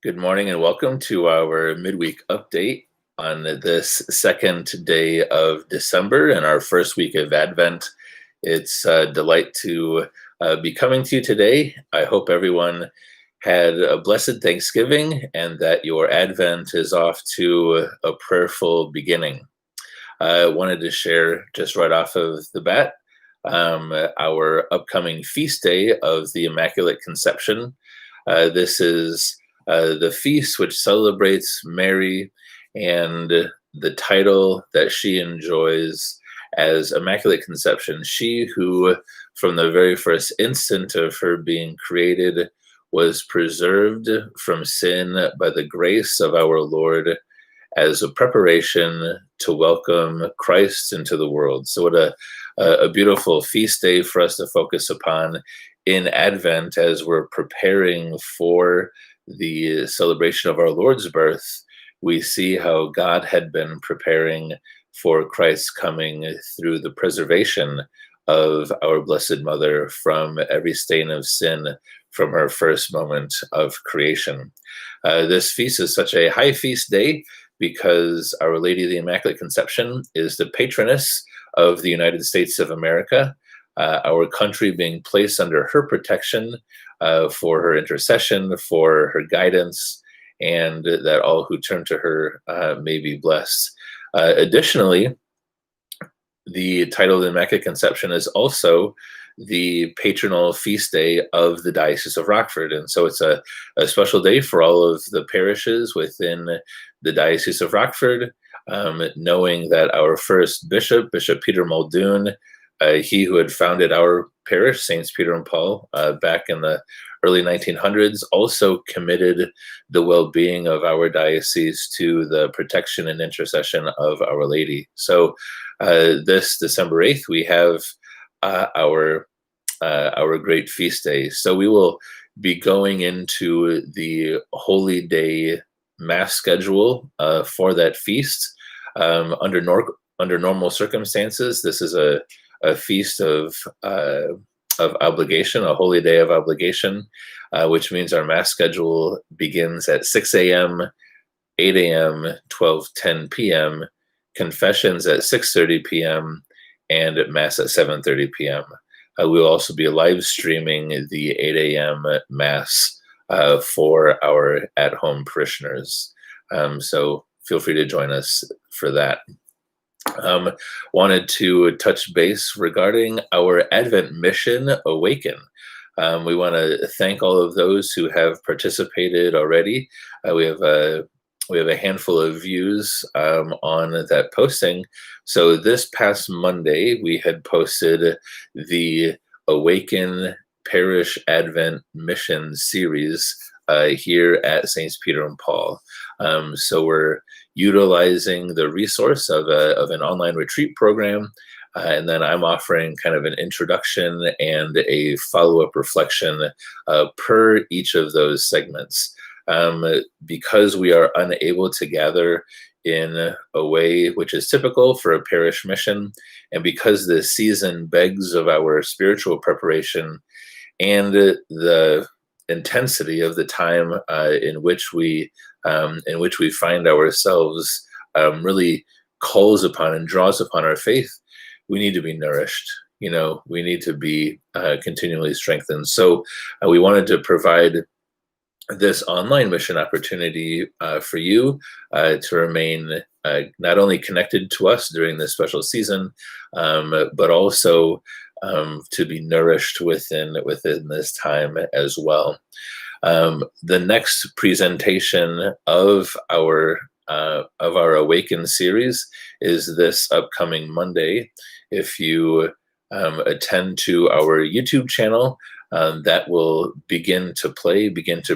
Good morning and welcome to our midweek update on this second day of December and our first week of Advent. It's a delight to be coming to you today. I hope everyone had a blessed Thanksgiving and that your Advent is off to a prayerful beginning. I wanted to share just right off of the bat our upcoming feast day of the Immaculate Conception. This is the feast which celebrates Mary and the title that she enjoys as Immaculate Conception. She who, from the very first instant of her being created, was preserved from sin by the grace of our Lord as a preparation to welcome Christ into the world. So what a beautiful feast day for us to focus upon in Advent as we're preparing for the celebration of our Lord's birth. We see how God had been preparing for Christ's coming through the preservation of our Blessed Mother from every stain of sin from her first moment of creation. This feast is such a high feast day because Our Lady of the Immaculate Conception is the patroness of the United States of America, our country being placed under her protection for her intercession, for her guidance, and that all who turn to her may be blessed. Additionally, the title of the Immaculate Conception is also the patronal feast day of the Diocese of Rockford. And so it's a special day for all of the parishes within the Diocese of Rockford, knowing that our first bishop, Bishop Peter Muldoon, he who had founded our parish, Saints Peter and Paul, back in the early 1900s, also committed the well-being of our diocese to the protection and intercession of Our Lady. So this December 8th, we have our great feast day. So we will be going into the Holy Day Mass schedule for that feast. Under normal circumstances, this is a feast of obligation, a holy day of obligation, which means our Mass schedule begins at 6 a.m., 8 a.m., 12:10 p.m., confessions at 6:30 p.m., and Mass at 7:30 p.m. We will also be live streaming the 8 a.m. Mass for our at-home parishioners. So feel free to join us for that. Wanted to touch base regarding our Advent mission, Awaken. We want to thank all of those who have participated already. We have a handful of views on that posting. So this past Monday, we had posted the Awaken Parish Advent Mission series here at Saints Peter and Paul. So we're utilizing the resource of an online retreat program. And then I'm offering kind of an introduction and a follow-up reflection per each of those segments. Because we are unable to gather in a way which is typical for a parish mission, and because the season begs of our spiritual preparation and the intensity of the time in which we find ourselves really calls upon and draws upon our faith, we need to be nourished. We need to be continually strengthened. So we wanted to provide this online mission opportunity for you to remain not only connected to us during this special season, but also to be nourished within this time as well. The next presentation of our Awaken series is this upcoming Monday. If you attend to our YouTube channel, that will begin to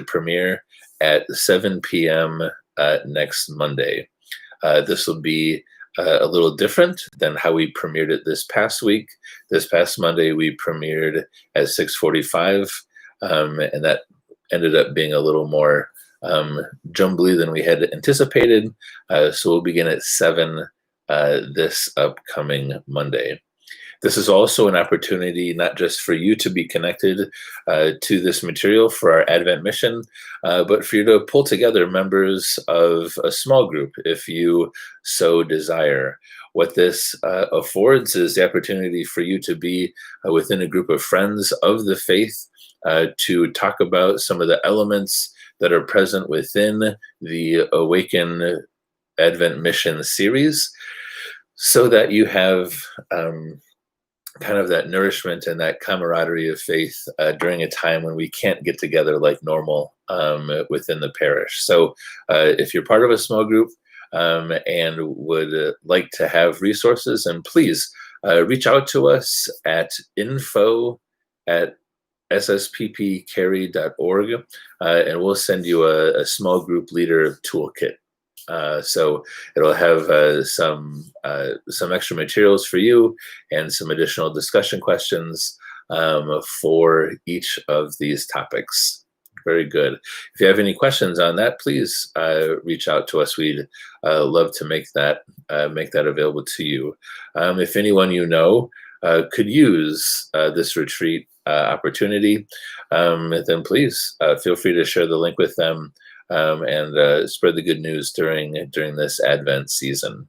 premiere at 7 p.m. Next Monday. This will be a little different than how we premiered it this past week. This past Monday, we premiered at 6:45, and that ended up being a little more jumbly than we had anticipated. So we'll begin at 7 this upcoming Monday. This is also an opportunity not just for you to be connected to this material for our Advent mission, but for you to pull together members of a small group if you so desire. What this affords is the opportunity for you to be within a group of friends of the faith to talk about some of the elements that are present within the Awaken Advent Mission series, so that you have kind of that nourishment and that camaraderie of faith during a time when we can't get together like normal within the parish. So if you're part of a small group and would like to have resources, and please reach out to us at info@ssppcarry.org, and we'll send you a small group leader toolkit. So it'll have some extra materials for you and some additional discussion questions for each of these topics. Very good. If you have any questions on that, please reach out to us. We'd love to make that available to you. If anyone you know could use this retreat opportunity, then please feel free to share the link with them. And spread the good news during this Advent season.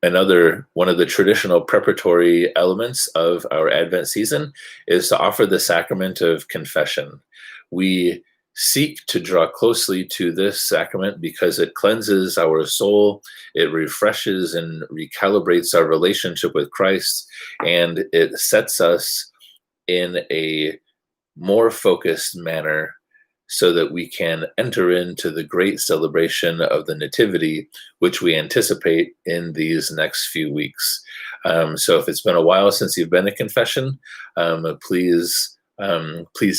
Another one of the traditional preparatory elements of our Advent season is to offer the sacrament of confession. We seek to draw closely to this sacrament because it cleanses our soul, it refreshes and recalibrates our relationship with Christ, and it sets us in a more focused manner so that we can enter into the great celebration of the Nativity, which we anticipate in these next few weeks. So if it's been a while since you've been to confession, please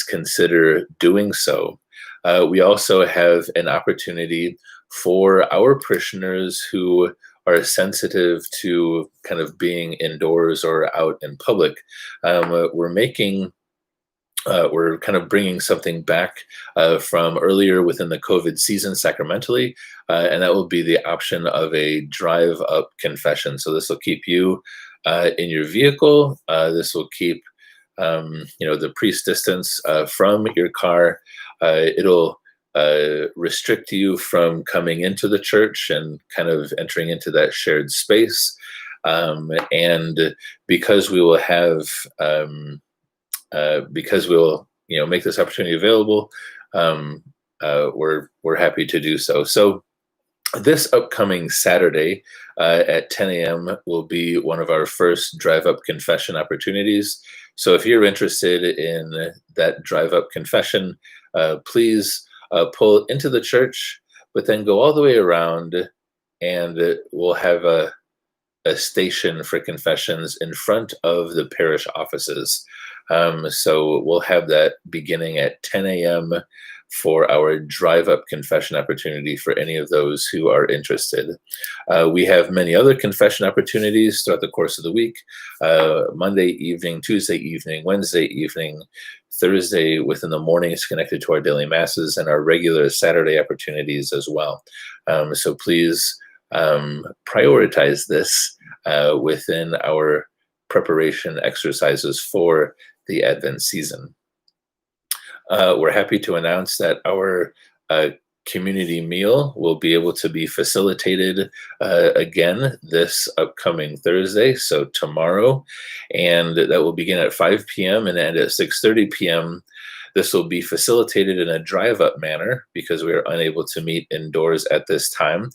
consider doing so. We also have an opportunity for our parishioners who are sensitive to kind of being indoors or out in public. We're kind of bringing something back from earlier within the COVID season sacramentally, and that will be the option of a drive-up confession. So this will keep you in your vehicle. This will keep the priest distance from your car. It'll restrict you from coming into the church and kind of entering into that shared space. And because we will have because we'll make this opportunity available, we're happy to do so. So this upcoming Saturday at 10 a.m. will be one of our first drive-up confession opportunities. So if you're interested in that drive-up confession, please pull into the church, but then go all the way around, and we'll have a station for confessions in front of the parish offices. So we'll have that beginning at 10 a.m. for our drive-up confession opportunity for any of those who are interested. We have many other confession opportunities throughout the course of the week: Monday evening, Tuesday evening, Wednesday evening, Thursday within the mornings connected to our daily masses, and our regular Saturday opportunities as well. So please prioritize this within our preparation exercises for the Advent season. We're happy to announce that our community meal will be able to be facilitated again this upcoming Thursday, so tomorrow, and that will begin at 5 p.m. and end at 6:30 p.m. This will be facilitated in a drive-up manner because we are unable to meet indoors at this time,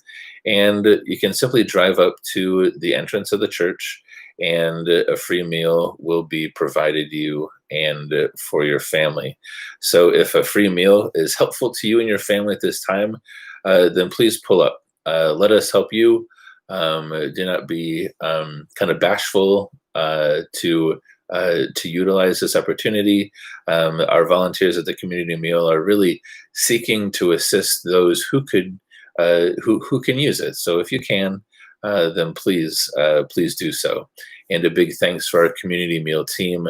and you can simply drive up to the entrance of the church, and a free meal will be provided you and for your family. So if a free meal is helpful to you and your family at this time, then please pull up. Let us help you. Do not be kind of bashful to utilize this opportunity. Our volunteers at the community meal are really seeking to assist those who can use it. So if you can, then please do so. And a big thanks for our community meal team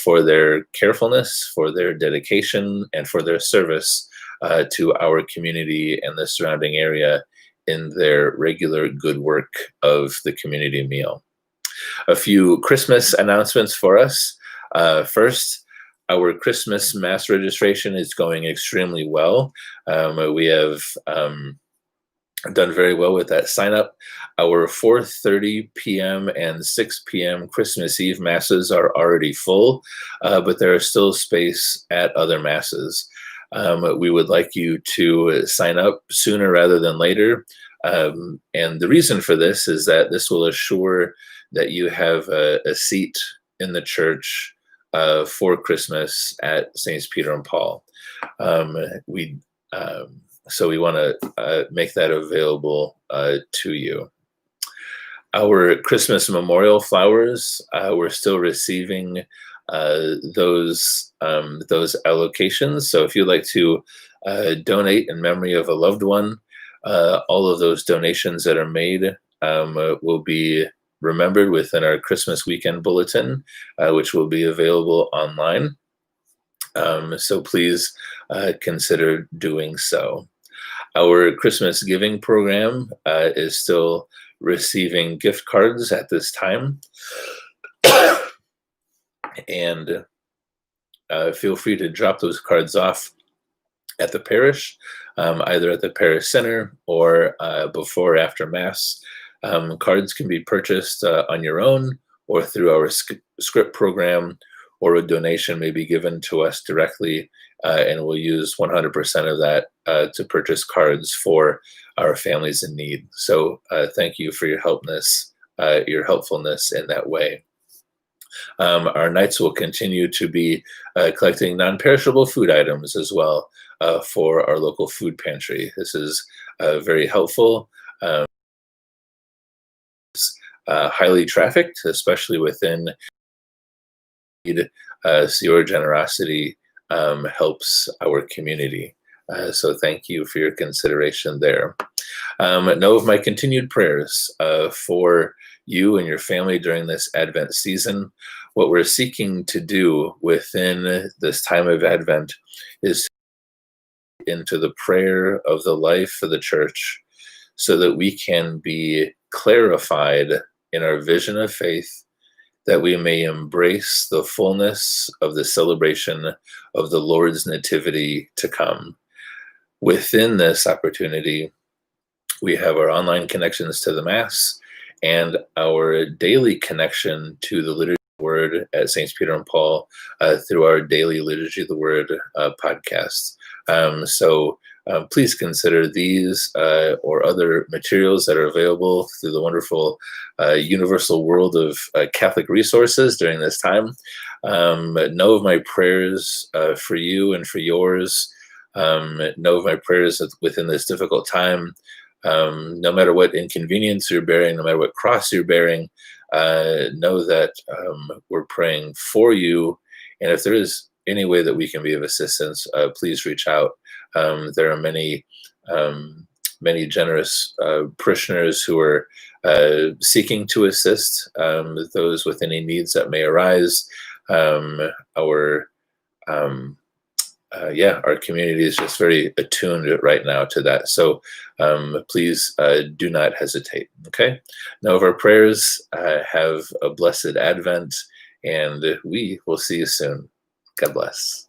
for their carefulness, for their dedication, and for their service to our community and the surrounding area in their regular good work of the community meal. A few Christmas announcements for us. First, our Christmas Mass registration is going extremely well. We have done very well with that sign up. Our 4:30 p.m. and 6 p.m. Christmas Eve masses are already full, but there is still space at other masses. We would like you to sign up sooner rather than later. And the reason for this is that this will assure that you have a seat in the church for Christmas at Saints Peter and Paul. We So we want to make that available to you. Our Christmas memorial flowers, we're still receiving those allocations. So if you'd like to donate in memory of a loved one, all of those donations that are made will be remembered within our Christmas weekend bulletin, which will be available online. So please consider doing so. Our Christmas giving program is still receiving gift cards at this time. And feel free to drop those cards off at the parish, either at the parish center or before or after Mass. Cards can be purchased on your own or through our script program, or a donation may be given to us directly, and we'll use 100% of that to purchase cards for our families in need. So thank you for your helpfulness in that way. Our Knights will continue to be collecting non-perishable food items as well for our local food pantry. This is very helpful. Highly trafficked, especially within so your generosity helps our community. So thank you for your consideration there. Know of my continued prayers for you and your family during this Advent season. What we're seeking to do within this time of Advent is into the prayer of the life of the church, so that we can be clarified in our vision of faith, that we may embrace the fullness of the celebration of the Lord's nativity to come. Within this opportunity, we have our online connections to the Mass and our daily connection to the Liturgy of the Word at Saints Peter and Paul through our daily Liturgy of the Word podcast. So please consider these or other materials that are available through the wonderful universal world of Catholic resources during this time. Know of my prayers for you and for yours. Know of my prayers within this difficult time. No matter what inconvenience you're bearing, no matter what cross you're bearing, know that we're praying for you. And if there is any way that we can be of assistance, please reach out. There are many generous parishioners who are seeking to assist those with any needs that may arise. Our community is just very attuned right now to that. So please do not hesitate. Okay. Know of our prayers. Have a blessed Advent, and we will see you soon. God bless.